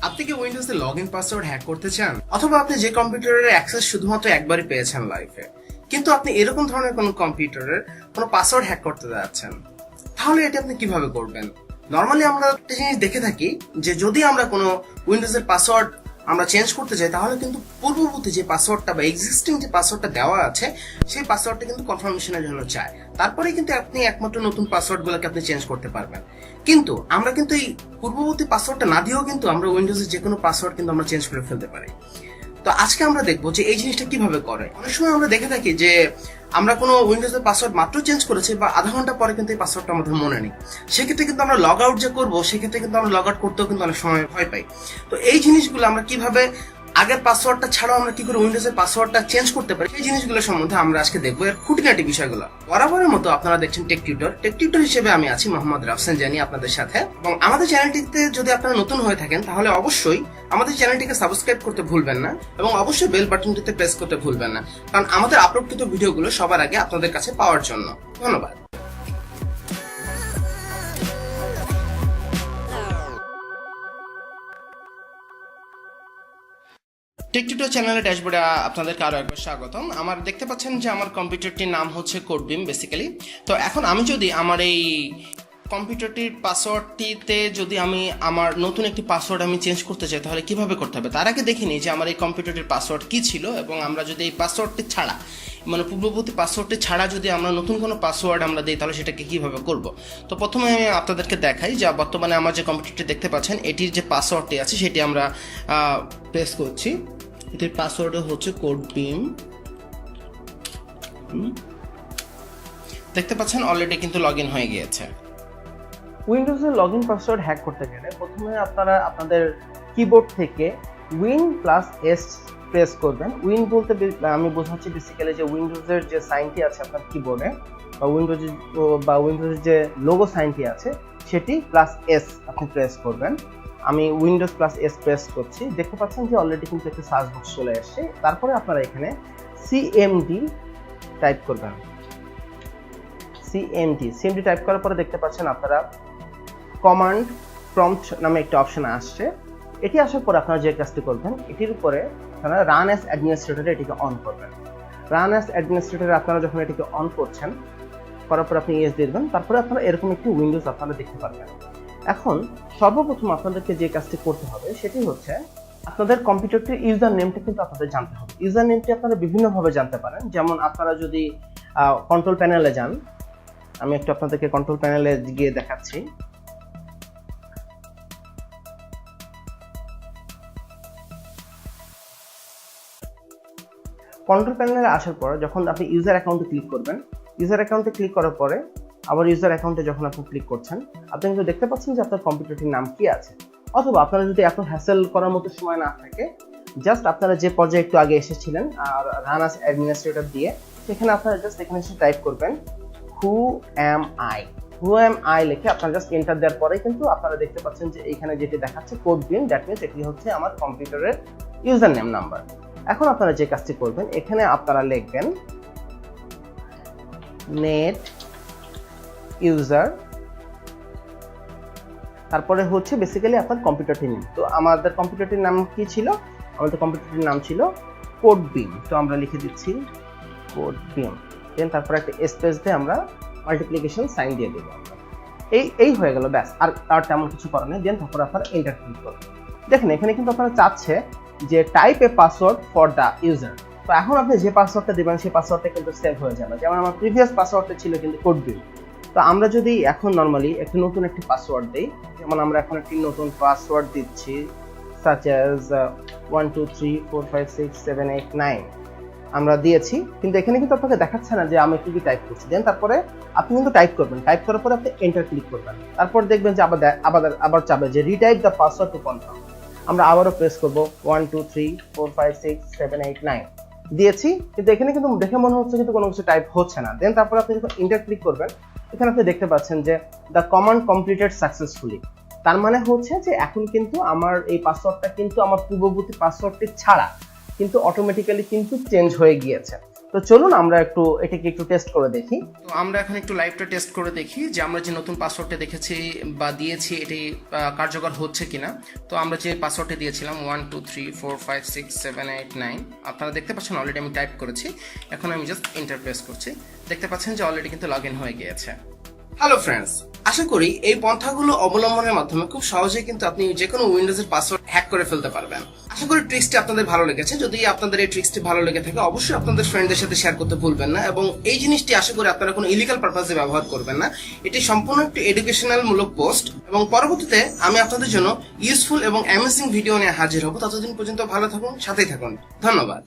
আপনি কি উইন্ডোজে login password hack করতে চান, অথবা আপনি যে কম্পিউটারের অ্যাক্সেস শুধুমাত্র একবারই পেয়েছেন লাইফে, কিন্তু আপনি এরকম ধরনের কোনো কম্পিউটারের কোনো পাসওয়ার্ড হ্যাক করতে যাচ্ছেন, তাহলে এটা আপনি কিভাবে করবেন? নর্মালি আমরা একটা জিনিস দেখে থাকি যে যদি আমরা কোনো উইন্ডোজের পাসওয়ার্ড আমরা চেঞ্জ করতে চাই, তাহলে কিন্তু পূর্ববর্তী যে পাসওয়ার্ডটা বা এক্সিস্টিং যে পাসওয়ার্ডটা দেওয়া আছে সেই পাসওয়ার্ডটা কিন্তু কনফার্মেশনের জন্য চায়, তারপরে কিন্তু আপনি একমাত্র নতুন পাসওয়ার্ড গুলোকে আপনি চেঞ্জ করতে পারবেন। কিন্তু আমরা কিন্তু এই পূর্ববর্তী পাসওয়ার্ডটা না দিয়েও কিন্তু আমরা উইন্ডোজের যে কোনো পাসওয়ার্ড কিন্তু আমরা চেঞ্জ করে ফেলতে পারি। তো আজকে আমরা দেখবো যে এই জিনিসটা কিভাবে করে। অনেক সময় আমরা দেখে থাকি যে আমরা কোনো উইন্ডোজের পাসওয়ার্ড মাত্র চেঞ্জ করেছি বা আধা ঘন্টা পরে কিন্তু এই পাসওয়ার্ডটা আমাদের মনে নেই, সেক্ষেত্রে কিন্তু আমরা লগ আউট যে করবো সেক্ষেত্রে কিন্তু আমরা লগ আউট করতেও কিন্তু অনেক সময় ভয় পাই। তো এই জিনিসগুলো আমরা কিভাবে আগের পাসওয়ার্ডটা ছাড়াও আমরা কি করে উইন্ডোজের পাসওয়ার্ডটা চেঞ্জ করতে পারি, সেই জিনিসগুলো সম্বন্ধে আমরা আজকে দেখবো, এর খুঁটিনাটি বিষয়গুলো। বরাবরের মতো আপনারা দেখছেন টেক টিউটর হিসেবে আমি আছি মোহাম্মদ রাফসান জানি আপনাদের সাথে। এবং আমাদের চ্যানেলটিতে যদি আপনারা নতুন হয়ে থাকেন তাহলে অবশ্যই আমাদের চ্যানেলটিকে সাবস্ক্রাইব করতে ভুলবেন না এবং অবশ্যই বেল বাটনটিতে প্রেস করতে ভুলবেন না, কারণ আমাদের আপলোডকৃত ভিডিওগুলো সবার আগে আপনাদের কাছে পাওয়ার জন্য। ধন্যবাদ। টেক টিউটর চ্যানেলের ড্যাশবোর্ডে আপনাদেরকে আরো একবার স্বাগতম। আমার দেখতে পাচ্ছেন যে আমার কম্পিউটারটির নাম হচ্ছে কোডবিম বেসিক্যালি। তো এখন আমি যদি আমার এই কম্পিউটারটির পাসওয়ার্ডটিতে যদি আমি আমার নতুন একটি পাসওয়ার্ড আমি চেঞ্জ করতে চাই, তাহলে কিভাবে করতে হবে? তার আগে দেখে নিই যে আমার এই কম্পিউটারটির পাসওয়ার্ড কি ছিল, এবং আমরা যদি এই পাসওয়ার্ডটি ছাড়া মানে পূর্ববর্তী পাসওয়ার্ডটি ছাড়া যদি আমরা নতুন কোনো পাসওয়ার্ড আমরা দিই, তাহলে সেটাকে কিভাবে করব। তো প্রথমে আমি আপনাদেরকে দেখাই যে বর্তমানে আমার যে কম্পিউটারটি দেখতে পাচ্ছেন এটির যে পাসওয়ার্ডটি আছে সেটি আমরা প্রেস করছি। এটির পাসওয়ার্ড হচ্ছে কোডবিম। দেখতে পাচ্ছেন অলরেডি কিন্তু লগ ইন হয়ে গিয়েছে। উইন্ডোজের লগইন পাসওয়ার্ড হ্যাক করতে গেলে প্রথমে আপনারা আপনাদের কিবোর্ড থেকে Win+S প্রেস করবেন। উইন বলতে আমি বোঝাচ্ছি বেসিক্যালি যে উইন্ডোজের যে সাইনটি আছে আপনার কিবোর্ডে বা উইন্ডোজের যে লোগো সাইনটি আছে সেটি +S আপনি প্রেস করবেন। আমি Windows+S প্রেস করছি, দেখতে পাচ্ছেন যে অলরেডি কিন্তু একটা সার্চ বক্স চলে আসছে। তারপরে আপনারা এখানে CMD টাইপ করবেন। CMD টাইপ করার পরে দেখতে পাচ্ছেন আপনারা কমান্ড প্রম্পট নামে একটা অপশন আসছে। এটি আসার পর আপনারা যে কাজটি করবেন, এটির উপরে আপনারা রান অ্যাজ অ্যাডমিনিস্ট্রেটরে এটিকে অন করবেন। রান অ্যাজ অ্যাডমিনিস্ট্রেটরে আপনারা যখন এটিকে অন করছেন, করার পর আপনি ইয়েস দিয়ে দেবেন, তারপরে আপনারা এরকম একটি উইন্ডোজ আপনারা দেখতে পারবেন। এখন সর্বপ্রথম আপনাদেরকে যে কাজটি করতে হবে সেটি হচ্ছে আপনাদের কম্পিউটারটির ইউজার নেমটা কিন্তু আপনাদের জানতে হবে। ইউজার নেমটি আপনারা বিভিন্নভাবে জানতে পারেন, যেমন আপনারা যদি কন্ট্রোল প্যানেলে যান, আমি একটু আপনাদেরকে কন্ট্রোল প্যানেলে গিয়ে দেখাচ্ছি। কন্ট্রোল প্যানেলে আসার পর যখন আপনি ইউজার অ্যাকাউন্টে ক্লিক করবেন, ইউজার অ্যাকাউন্টে ক্লিক করার পরে আবার ইউজার অ্যাকাউন্টে যখন আপনি ক্লিক করছেন, আপনি কিন্তু দেখতে পাচ্ছেন যে আপনার কম্পিউটারটির নাম কি আছে। অথবা আপনারা যদি এত হ্যাসেল করার মতো সময় না থাকে, জাস্ট আপনারা যে পর্যায়ে একটু আগে এসেছিলেন আর রান অ্যাজ অ্যাডমিনিস্ট্রেটর দিয়ে, সেখানে আপনারা জাস্ট এখানে এসে টাইপ করবেন হু অ্যাম আই লিখে আপনারা জাস্ট এন্টার দেওয়ার পরে কিন্তু আপনারা দেখতে পাচ্ছেন যে এখানে যেটি দেখাচ্ছে কোডবিম, দ্যাট মিনস এটি হচ্ছে আমার কম্পিউটারের ইউজার নেম নাম্বার। এখন আপনারা যে কাজটি করবেন, এখানে আপনারা লিখবেন নেট ইউজার, তারপরে হচ্ছে বেসিক্যালি আপনার কম্পিউটারটির নাম। তো আমাদের কম্পিউটারটির নাম কি ছিল? আমাদের কম্পিউটারটির নাম ছিল কোডবিম। তো আমরা লিখে দিচ্ছি কোডবিম, দেন তারপরে একটা স্পেস দিয়ে আমরা মাল্টিপ্লিকেশন সাইন দিয়ে দেবো। এই হয়ে গেল, ব্যাস। আর তেমন কিছু করার নেই। দেন তারপরে আপনারা এন্টার ক্লিক করবেন। দেখেন এখানে কিন্তু আপনারা চাচ্ছে যে type A password for the user. তো এখন আপনি যে পাসওয়ার্ডটা দেবেন সেই পাসওয়ার্ডটা কিন্তু সেভ হয়ে যাবে। যেমন আমার প্রিভিয়াস পাসওয়ার্ডটা ছিল কিন্তু কোডবিম। তো আমরা যদি এখন নর্মালি একটা নতুন একটি পাসওয়ার্ড দিই, যেমন আমরা এখন একটি নতুন পাসওয়ার্ড দিচ্ছি such as 1 2 3 4 5 6 7 8 9 আমরা দিয়েছি, কিন্তু এখানে কিন্তু আপনাকে দেখাচ্ছে না যে আমি কি টাইপ করছি। দেন তারপরে আপনি কিন্তু টাইপ করবেন, টাইপ করার পরে আপনি এন্টার ক্লিক করবেন। তারপর দেখবেন যে আবার চাবে যে retype the password to confirm. আমরা আবারও প্রেস করব 1 2 3 4 5 6 7 8 9 দিয়েছি, কিন্তু এখানে কিন্তু দেখে মনে হচ্ছে কিন্তু কোনো কিছু টাইপ হচ্ছে না। দেন তারপরে আপনি যখন এন্টার ক্লিক করবেন, এখানে আপনি দেখতে পাচ্ছেন যে দ্য কমান্ড কমপ্লিটেড সাকসেসফুলি। তার মানে হচ্ছে যে এখন কিন্তু আমার এই পাসওয়ার্ডটা কিন্তু আমার পূর্ববর্তী পাসওয়ার্ডটি ছাড়া কিন্তু অটোমেটিক্যালি কিন্তু চেঞ্জ হয়ে গিয়েছে। তো চলুন আমরা এটাকে একটু টেস্ট করে দেখি। তো আমরা এখন একটু লাইভটা টেস্ট করে দেখি যে আমরা যে নতুন পাসওয়ার্ডটা দেখেছি বা দিয়েছি এটি কার্যকর হচ্ছে কিনা। তো আমরা যে পাসওয়ার্ডটা দিয়েছিলাম 12345678 9, আপনারা দেখতে পাচ্ছেন অলরেডি আমি টাইপ করেছি। এখন আমি জাস্ট এন্টার প্রেস করছি, দেখতে পাচ্ছেন যে অলরেডি কিন্তু লগ ইন হয়ে গিয়েছে। হ্যালো ফ্রেন্ডস, আশা করি এই পন্থাগুলো অবলম্বনের মাধ্যমে খুব সহজেই কিন্তু আপনি যে কোনো উইন্ডোজের পাসওয়ার্ড হ্যাক করে ফেলতে পারবেন। আশা করি ট্রিক্সটি আপনাদের ভালো লেগেছে। যদি আপনাদের এই ট্রিক্সটি ভালো লেগে থাকে অবশ্যই আপনাদের ফ্রেন্ডদের সাথে শেয়ার করতে ভুলবেন না, এবং এই জিনিসটি আশা করি আপনারা কোনো ইলিগাল পারপাসে ব্যবহার করবেন না। এটি সম্পূর্ণ একটি এডুকেশনাল মূলক পোস্ট, এবং পরবর্তীতে আমি আপনাদের জন্য ইউজফুল এবং অ্যামেজিং ভিডিও নিয়ে হাজির হব। ততদিন পর্যন্ত ভালো থাকুন, সাথেই থাকুন। ধন্যবাদ।